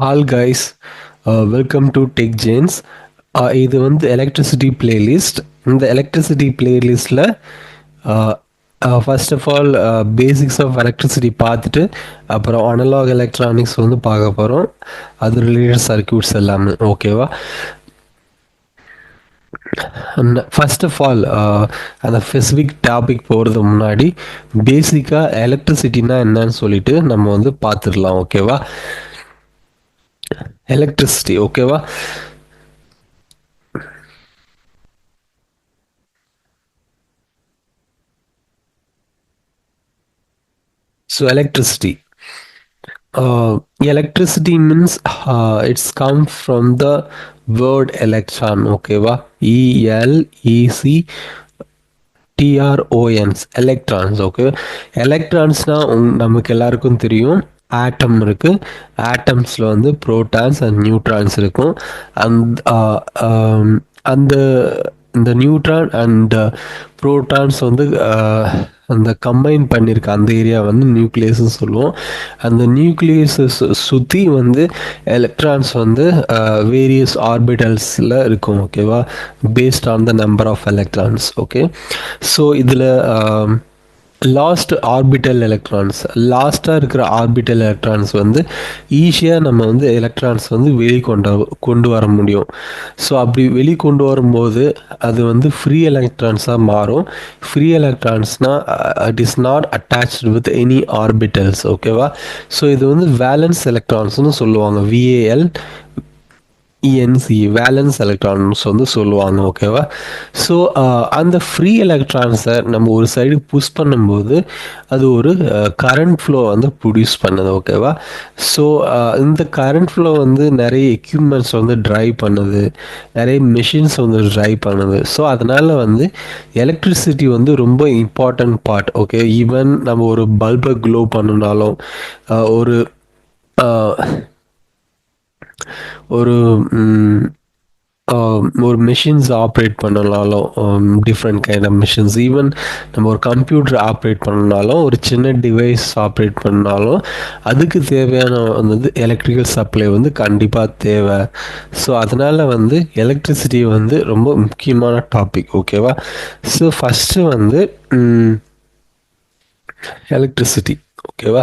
All guys, welcome to tech ஜேன்ஸ். இது வந்து எலக்ட்ரிசிட்டி பிளேலிஸ்ட். இந்த எலக்ட்ரிசிட்டி பிளேலிஸ்டில் first of all basics of electricity பார்த்துட்டு அப்புறம் அனலாக் எலக்ட்ரானிக்ஸ் வந்து பார்க்க போகிறோம். அது ரிலேட்டட் சர்க்யூட்ஸ் எல்லாமே. ஓகேவா? ஃபர்ஸ்ட் ஆஃப் ஆல் அந்த ஸ்பெசிஃபிக் டாபிக் போகிறதுக்கு முன்னாடி பேசிக்காக எலக்ட்ரிசிட்டினா என்னன்னு சொல்லிட்டு நம்ம வந்து பார்த்துடலாம். ஓகேவா? எலக்ட்ரிசிட்டி. ஓகேவா? So electricity. Electricity means it's come from the word electron. ஓகேவா? ELECTRONS electrons. ஓகே, எலக்ட்ரான்ஸ்னா நமக்கு எல்லாருக்கும் தெரியும். ஆட்டம் இருக்கு. ஆட்டம்ஸ்ல வந்து புரோட்டான்ஸ் அண்ட் நியூட்ரான்ஸ் இருக்கும். அந்த இந்த நியூட்ரான் அண்ட் புரோட்டான்ஸ் வந்து அந்த கம்பைன் பண்ணியிருக்க அந்த ஏரியா வந்து நியூக்ளியஸ்ன்னு சொல்லுவோம். அந்த நியூக்ளியஸை சுற்றி வந்து எலக்ட்ரான்ஸ் வந்து வேரியஸ் ஆர்பிட்டல்ஸில் இருக்கும். ஓகேவா? Based on the number of electrons. Okay, so இதில் லாஸ்ட் ஆர்பிட்டல் எலக்ட்ரான்ஸ், லாஸ்ட்டாக இருக்கிற ஆர்பிட்டல் எலக்ட்ரான்ஸ் வந்து ஈஸியாக நம்ம வந்து எலக்ட்ரான்ஸ் வந்து கொண்டு வர முடியும். ஸோ அப்படி கொண்டு வரும்போது அது வந்து ஃப்ரீ எலக்ட்ரான்ஸாக மாறும். ஃப்ரீ எலக்ட்ரான்ஸ்னால் it is not attached with any orbitals. ஓகேவா? ஸோ இது வந்து வேலன்ஸ் எலக்ட்ரான்ஸ்னு சொல்லுவாங்க. ENC வேலன்ஸ் எலக்ட்ரான்ஸ் வந்து சொல்லுவாங்க. ஓகேவா? ஸோ அந்த ஃப்ரீ எலக்ட்ரான்ஸை நம்ம ஒரு சைடு புஷ் பண்ணும்போது அது ஒரு கரண்ட் ஃப்ளோ வந்து ப்ரொடியூஸ் பண்ணுது. ஓகேவா? ஸோ இந்த கரண்ட் ஃப்ளோ வந்து நிறைய எக்யூப்மெண்ட்ஸ் வந்து ட்ரைவ் பண்ணுது, நிறைய மிஷின்ஸ் வந்து ட்ரைவ் பண்ணுது. ஸோ அதனால் வந்து எலக்ட்ரிசிட்டி வந்து ரொம்ப இம்பார்ட்டன்ட் பார்ட். ஓகே, ஈவன் நம்ம ஒரு பல்பை க்ளோ பண்ணினாலும் ஒரு ஒரு ஒரு மிஷின்ஸ் ஆப்ரேட் பண்ணனாலும் different kind of machines, even நம்ம ஒரு கம்ப்யூட்டர் ஆப்ரேட் பண்ணனாலும் ஒரு சின்ன டிவைஸ் ஆப்ரேட் பண்ணாலும் அதுக்கு தேவையான வந்து எலக்ட்ரிக்கல் சப்ளை வந்து கண்டிப்பாக தேவை. ஸோ அதனால் வந்து எலக்ட்ரிசிட்டி வந்து ரொம்ப முக்கியமான டாபிக். ஓகேவா? ஸோ ஃபஸ்ட்டு வந்து எலக்ட்ரிசிட்டி. ஓகேவா?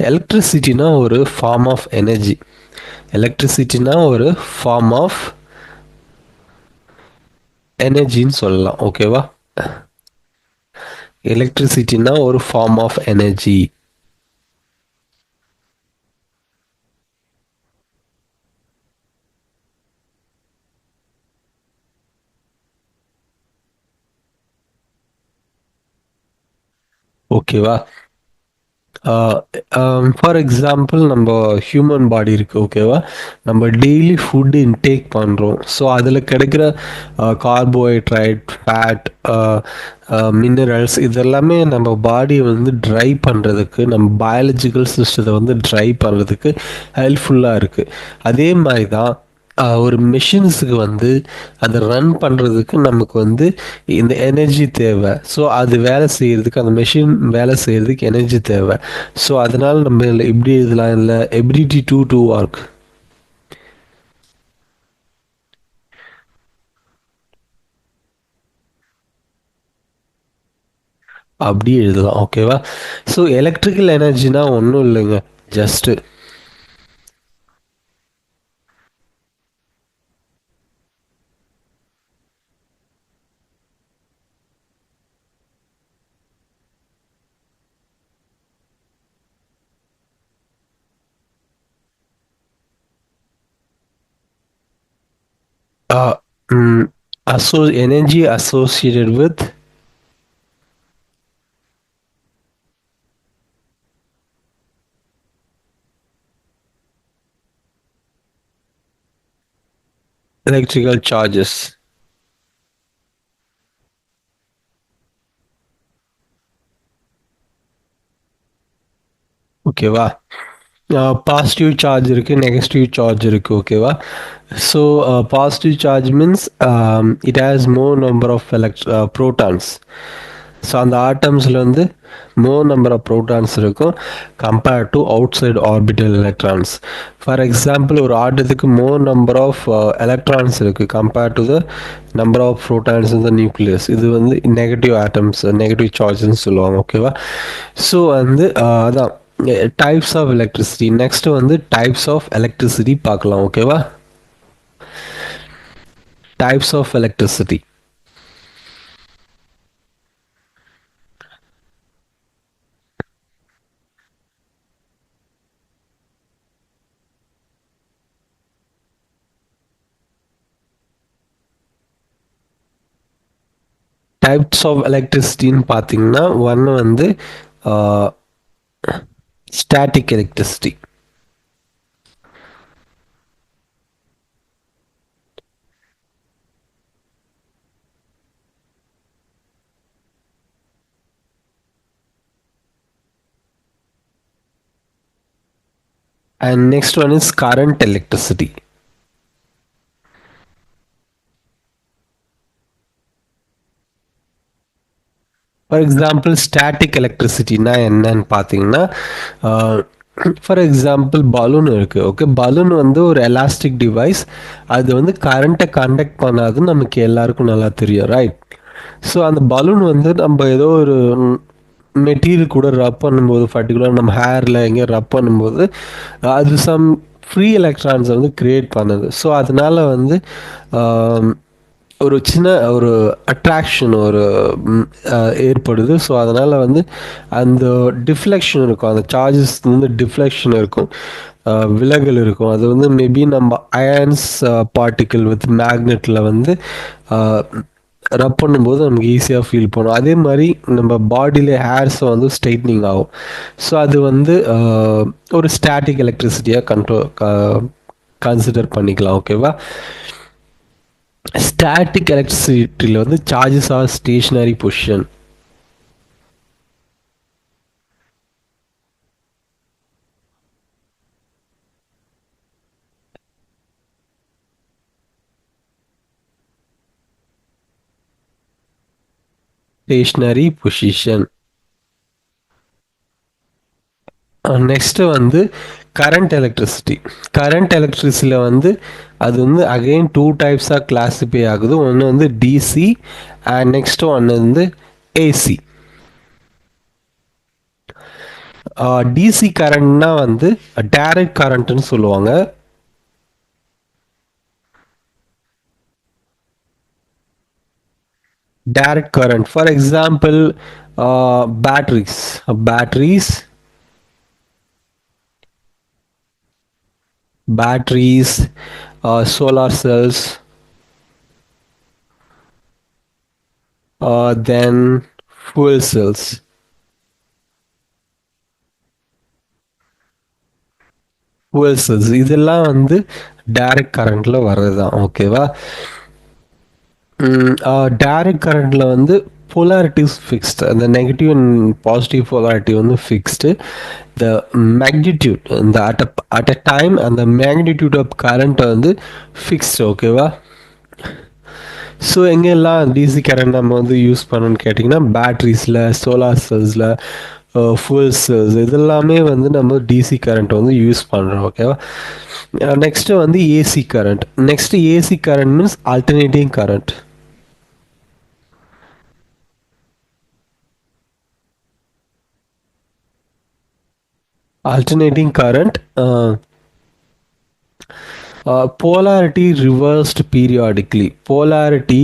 எலக்ட்ரிசிட்டினா ஒரு ஃபார்ம் ஆஃப் எனர்ஜி. எலக்ட்ரிசிட்டினா ஒரு ஃபார்ம் ஆஃப் எனர்ஜின்னு சொல்லலாம். ஓகேவா? எலக்ட்ரிசிட்டினா ஒரு ஃபார்ம் ஆஃப் எனர்ஜி. ஓகேவா? ஃபார் எக்ஸாம்பிள் நம்ம ஹியூமன் பாடி இருக்குது. ஓகேவா? நம்ம டெய்லி ஃபுட்டு இன்டேக் பண்ணுறோம். ஸோ அதில் கிடைக்கிற கார்போஹைட்ரேட், ஃபேட், மினரல்ஸ் இதெல்லாமே நம்ம பாடியை வந்து ட்ரை பண்ணுறதுக்கு, நம்ம பயாலஜிக்கல் சிஸ்டத்தை வந்து ட்ரை பண்ணுறதுக்கு ஹெல்ப்ஃபுல்லாக இருக்குது. அதே மாதிரி தான் ஒரு மிஷின்ஸுக்கு வந்து அதை ரன் பண்ணுறதுக்கு நமக்கு வந்து இந்த எனர்ஜி தேவை. ஸோ அது வேலை செய்கிறதுக்கு, அந்த மிஷின் வேலை செய்கிறதுக்கு எனர்ஜி தேவை. ஸோ அதனால் நம்ம எப்படி இதெல்லாம் இல்லை எபிலிட்டி டு ஒர்க் அப்படி எழுதலாம். ஓகேவா? ஸோ எலக்ட்ரிக்கல் எனர்ஜினா ஒன்றும் இல்லைங்க, just energy associated with electrical charges. ஓகேவா? பாசிட்டிவ் சார்ஜ் இருக்குது, நெகட்டிவ் சார்ஜ் இருக்குது. ஓகேவா? So positive charge means it has more number of protons. So அந்த ஆட்டம்ஸில் வந்து மோர் நம்பர் ஆஃப் ப்ரோட்டான்ஸ் இருக்கும் compared to outside orbital electrons. For example ஒரு ஆட்டத்துக்கு மோர் நம்பர் ஆஃப் எலக்ட்ரான்ஸ் இருக்குது compared to the number of protons in the nucleus. இது வந்து negative atoms, negative சார்ஜ்னு சொல்லுவாங்க. ஓகேவா? ஸோ வந்து அதான் டைப்ஸ் ஆஃப் எலக்ட்ரிசிட்டி. நெக்ஸ்ட் வந்து டைப்ஸ் ஆஃப் எலக்ட்ரிசிட்டி பார்க்கலாம். ஓகேவா? Types of electricity. Types of எலக்ட்ரிசிட்டின்னு பார்த்தீங்கன்னா ஒன்று வந்து static electricity. And next one is current electricity. For example static எலக்ட்ரிசிட்டினா என்னன்னு பார்த்தீங்கன்னா, ஃபார் எக்ஸாம்பிள் பலூன் இருக்குது. ஓகே, பலூன் வந்து ஒரு எலாஸ்டிக் டிவைஸ். அது வந்து கரண்ட்டை கண்டக்ட் பண்ணாதுன்னு நமக்கு எல்லாருக்கும் நல்லா தெரியும், ரைட்? ஸோ அந்த பலூன் வந்து நம்ம ஏதோ ஒரு மெட்டீரியல் கூட ரப் பண்ணும்போது, பர்டிகுலர் நம்ம ஹேரில் எங்கேயோ ரப் பண்ணும்போது அது சம் ஃப்ரீ எலக்ட்ரான்ஸை வந்து க்ரியேட் பண்ணுது. ஸோ அதனால வந்து ஒரு சின்ன ஒரு அட்ராக்ஷன் ஒரு ஏற்படுது. ஸோ அதனால் வந்து அந்த டிஃப்ளெக்ஷன் இருக்கும், அந்த சார்ஜஸ் வந்து டிஃப்ளெக்ஷன் இருக்கும், விலகல் இருக்கும். அது வந்து மேபி நம்ம அயன்ஸ் பார்ட்டிக்கிள் வித் மேக்னெட்டில் வந்து ரப் பண்ணும்போது நமக்கு ஈஸியாக ஃபீல் பண்ணும். அதே மாதிரி நம்ம பாடியில் ஹேர்ஸை வந்து ஸ்ட்ரைட்னிங் ஆகும். ஸோ அது வந்து ஒரு ஸ்டாட்டிக் எலக்ட்ரிசிட்டியாக கன்சிடர் பண்ணிக்கலாம். ஓகேவா? ஸ்டாட்டிக் எலக்ட்ரிசிட்டியில் வந்து charges are stationary position. Stationary position. Next வந்து கரண்ட் எலக்ட்ரிசிட்டி. கரண்ட் எலக்ட்ரிசிட்டியில் வந்து அது வந்து அகெயின் டூ டைப்ஸாக கிளாஸிஃபை ஆகுது. ஒன்று வந்து டிசி அண்ட் நெக்ஸ்ட்டு ஒன்று வந்து ஏசி. டிசி கரண்ட்னா வந்து டைரக்ட் கரண்ட்னு சொல்லுவாங்க. Direct current for example batteries, solar cells, then fuel cells. fuel cells இதெல்லாம் வந்து டைரக்ட் கரண்ட்ல வர்றது தான். ஓகேவா? டைரக்ட் கரண்ட்ல வந்து polarities fixed, அந்த நெகட்டிவ் அண்ட் பாசிட்டிவ் polarity வந்து ஃபிக்ஸ்டு. த மேக்னிடியூட் இந்த அட் அ டைம் அந்த மேக்னிடியூட் ஆஃப் கரண்ட் வந்து ஃபிக்ஸ்டு. ஓகேவா? ஸோ எங்கெல்லாம் டிசி கரண்ட் நம்ம வந்து யூஸ் பண்ணணும்னு கேட்டிங்கன்னா பேட்ரிஸில், சோலார் செல்ஸில், ஃபுல் செல்ஸ் இதெல்லாமே வந்து நம்ம டிசி கரண்ட் வந்து யூஸ் பண்ணுறோம். ஓகேவா? நெக்ஸ்ட்டு வந்து AC current. Next AC current means alternating current. Alternating current, polarity reversed periodically. Polarity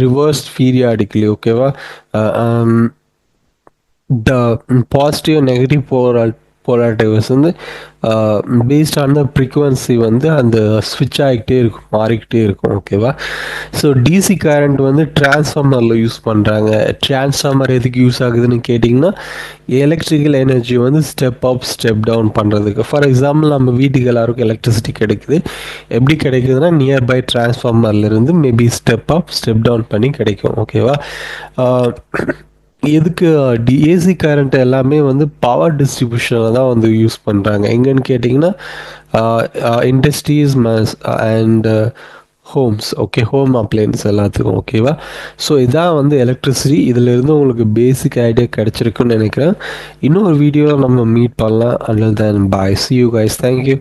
reversed periodically. ஓகேவா? The positive and negative polar divorce வந்து பேஸ்ட் ஆன் த ஃப்ரீக்குவன்சி வந்து அந்த ஸ்விட்ச் ஆகிக்கிட்டே இருக்கும், மாறிக்கிட்டே இருக்கும். ஓகேவா? ஸோ டிசி கரண்ட் வந்து டிரான்ஸ்ஃபார்மரில் யூஸ் பண்ணுறாங்க. டிரான்ஸ்ஃபார்மர் எதுக்கு யூஸ் ஆகுதுன்னு கேட்டிங்கன்னா, எலக்ட்ரிக்கல் எனர்ஜி வந்து ஸ்டெப் அப் ஸ்டெப் டவுன் பண்ணுறதுக்கு. ஃபார் எக்ஸாம்பிள் நம்ம வீட்டுக்கு எல்லாருக்கும் எலக்ட்ரிசிட்டி கிடைக்குது. எப்படி கிடைக்குதுன்னா, நியர்பை டிரான்ஸ்ஃபார்மர்லேருந்து maybe step up step down பண்ணி கிடைக்கும். ஓகேவா? எதுக்கு ஏசி கரண்ட் எல்லாமே வந்து பவர் டிஸ்ட்ரிபியூஷனில் தான் வந்து யூஸ் பண்ணுறாங்க. எங்கன்னு கேட்டிங்கன்னா, industries and homes. Okay, home appliances எல்லாத்துக்கும். ஓகேவா? ஸோ இதான் வந்து எலக்ட்ரிசிட்டி. இதிலிருந்து உங்களுக்கு பேசிக் ஐடியா கிடச்சிருக்குன்னு நினைக்கிறேன். இன்னொரு வீடியோவில் நம்ம மீட் பண்ணலாம். Until then bye, see you guys, thank you.